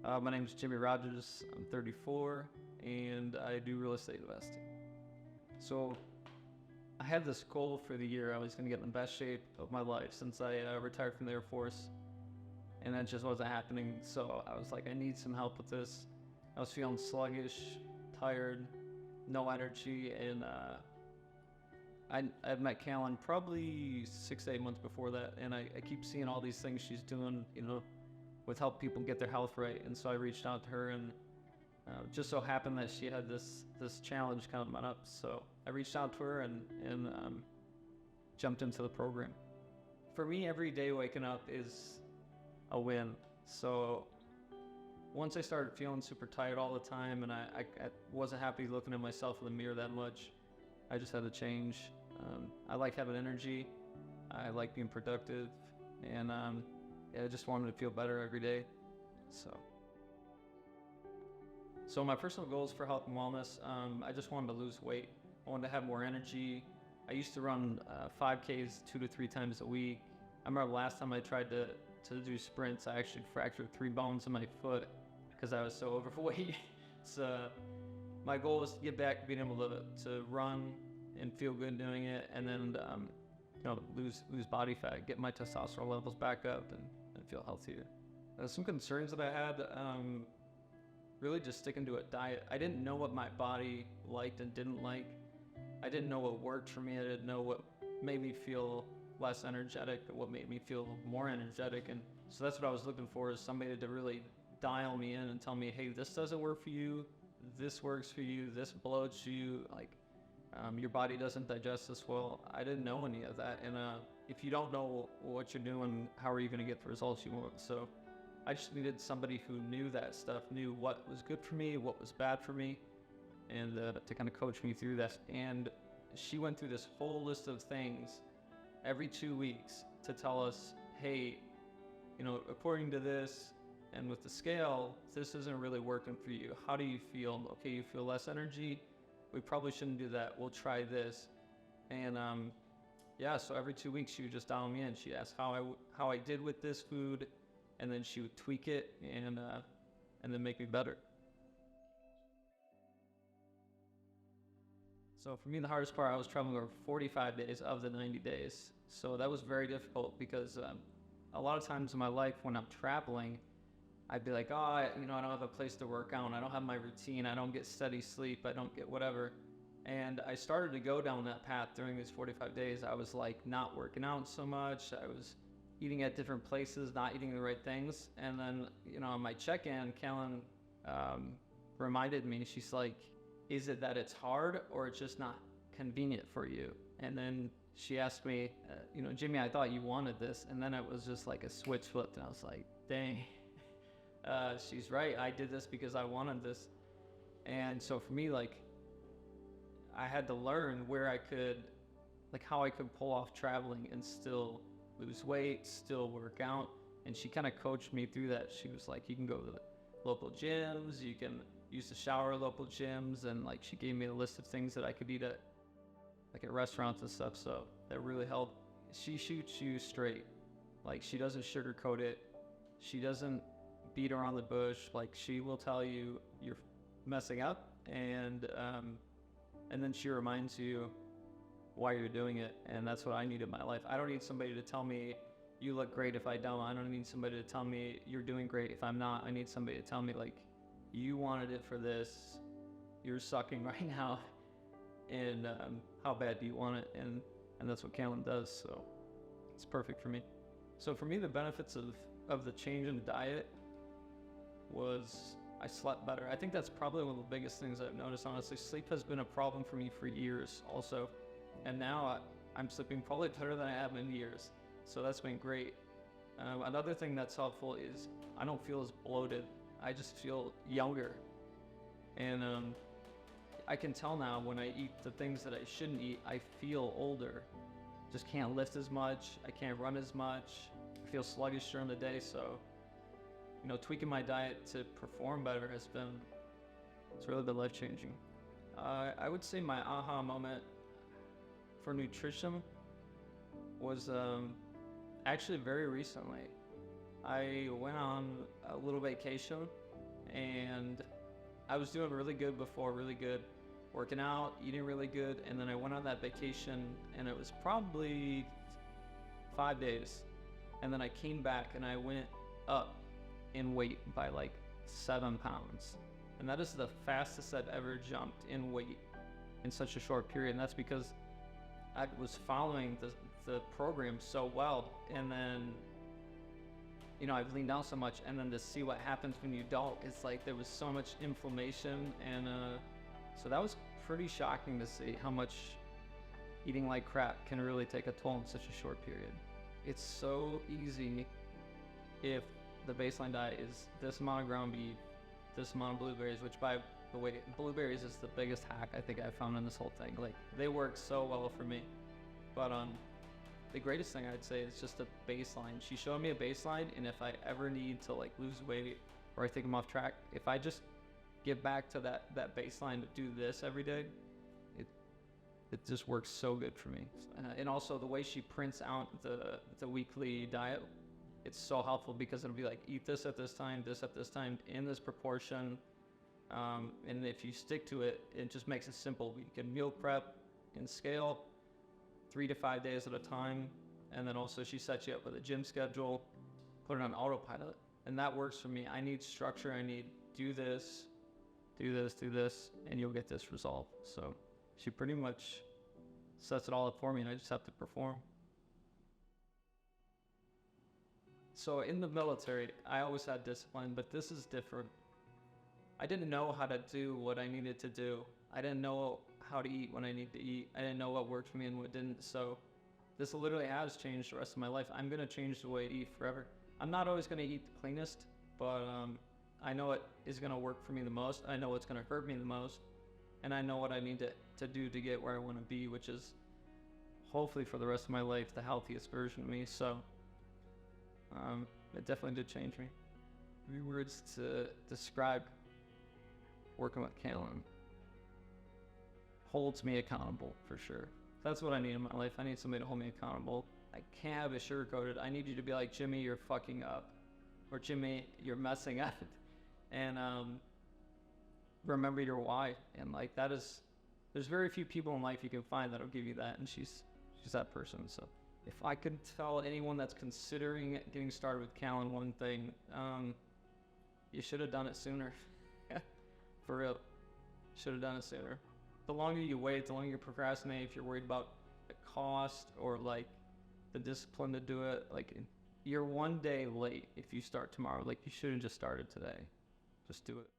My name is Jimmy Rodgers. I'm 34 and I do real estate investing. So I had this goal for the year. I was going to get in the best shape of my life since I retired from the Air Force, and that just wasn't happening. So I was like, I need some help with this. I was feeling sluggish, tired, no energy, and I've met Callyn probably 6 to 8 months before that, and I keep seeing all these things she's doing, with help people get their health right. And so I reached out to her, and just so happened that she had this challenge coming up. So I reached out to her and jumped into the program. For me, every day waking up is a win. So once I started feeling super tired all the time, and I wasn't happy looking at myself in the mirror that much, I just had to change. I like having energy. I like being productive, and I just wanted to feel better every day. So my personal goals for health and wellness, I just wanted to lose weight. I wanted to have more energy. I used to run 5Ks 2 to 3 times a week. I remember last time I tried to do sprints, I actually fractured 3 bones in my foot because I was so overweight. So my goal was to get back to being able to run and feel good doing it, and then lose body fat, get my testosterone levels back up, and feel healthier. Some concerns that I had, really just sticking to a diet. I didn't know what my body liked and didn't like. I didn't know what worked for me. I didn't know what made me feel less energetic, but what made me feel more energetic. And so that's what I was looking for, is somebody to really dial me in and tell me, hey, this doesn't work for you, this works for you, this bloats you, your body doesn't digest this well. I didn't know any of that, and if you don't know what you're doing, how are you going to get the results you want? So I just needed somebody who knew that stuff, knew what was good for me, what was bad for me, and to kind of coach me through that. And she went through this whole list of things every 2 weeks to tell us, hey, according to this and with the scale, this isn't really working for you. How do you feel? Okay, you feel less energy? We probably shouldn't do that. We'll try this. And so every 2 weeks she would just dial me in. She'd ask how I did with this food, and then she would tweak it and then make me better. So for me, the hardest part, I was traveling over 45 days of the 90 days. So that was very difficult because a lot of times in my life when I'm traveling, I'd be like, I don't have a place to work out. I don't have my routine. I don't get steady sleep. I don't get whatever. And I started to go down that path during these 45 days. I was like not working out so much. I was eating at different places, not eating the right things. And then, on my check-in, Callyn reminded me, she's like, is it that it's hard or it's just not convenient for you? And then she asked me, Jimmy, I thought you wanted this. And then it was just like a switch flipped, and I was like, dang. She's right. I did this because I wanted this. And so for me, I had to learn where I could, how I could pull off traveling and still lose weight, still work out. And she kind of coached me through that. She was like, you can go to the local gyms, you can use the shower at local gyms. And she gave me a list of things that I could eat at restaurants and stuff. So that really helped. She shoots you straight. She doesn't sugarcoat it. She doesn't beat around the bush. She will tell you you're messing up, and then she reminds you why you're doing it. And that's what I need in my life. I don't need somebody to tell me you look great if I don't. I don't need somebody to tell me you're doing great if I'm not. I need somebody to tell me you wanted it for this, you're sucking right now, and how bad do you want it? And that's what Callyn does. So it's perfect for me. So for me, the benefits of the change in diet was I slept better. I think that's probably one of the biggest things I've noticed, honestly. Sleep has been a problem for me for years also. And now I'm sleeping probably better than I have in years. So that's been great. Another thing that's helpful is I don't feel as bloated. I just feel younger. And I can tell now when I eat the things that I shouldn't eat, I feel older. Just can't lift as much. I can't run as much. I feel sluggish during the day. So tweaking my diet to perform better it's really been life-changing. I would say my aha moment for nutrition was actually very recently. I went on a little vacation and I was doing really good before, really good, working out, eating really good, and then I went on that vacation, and it was probably 5 days, and then I came back and I went up in weight by like 7 pounds, and that is the fastest I've ever jumped in weight in such a short period, and that's because I was following the program so well, and then I've leaned down so much, and then to see what happens when you don't, it's like there was so much inflammation, and so that was pretty shocking to see how much eating like crap can really take a toll in such a short period. It's so easy if the baseline diet is this amount of ground beef, this amount of blueberries, which by the way, blueberries is the biggest hack I think I've found in this whole thing. Like, they work so well for me. But the greatest thing I'd say is just a baseline. She showed me a baseline, and if I ever need to like lose weight or I think I'm off track, if I just get back to that baseline to do this every day, it just works so good for me. And also the way she prints out the weekly diet, it's so helpful because it'll be like, eat this at this time, in this proportion. And if you stick to it, it just makes it simple. You can meal prep and scale 3 to 5 days at a time. And then also she sets you up with a gym schedule, put it on autopilot. And that works for me. I need structure. I need do this, and you'll get this result. So she pretty much sets it all up for me, and I just have to perform. So in the military, I always had discipline, but this is different. I didn't know how to do what I needed to do. I didn't know how to eat when I need to eat. I didn't know what worked for me and what didn't. So this literally has changed the rest of my life. I'm going to change the way I eat forever. I'm not always going to eat the cleanest, but I know what is going to work for me the most. I know what's going to hurt me the most. And I know what I need to do to get where I want to be, which is hopefully for the rest of my life, the healthiest version of me. So it definitely did change me. 3 words to describe working with Callyn: holds me accountable, for sure. That's what I need in my life. I need somebody to hold me accountable. I can't have it sugar-coated. I need you to be like, Jimmy, you're fucking up, or Jimmy, you're messing up, and remember your why. And like, that is, there's very few people in life you can find that'll give you that, and she's that person. So if I could tell anyone that's considering getting started with Callyn one thing, you should have done it sooner. For real, should have done it sooner. The longer you wait, the longer you procrastinate, if you're worried about the cost or like the discipline to do it, like, you're one day late if you start tomorrow. Like, you should have just started today. Just do it.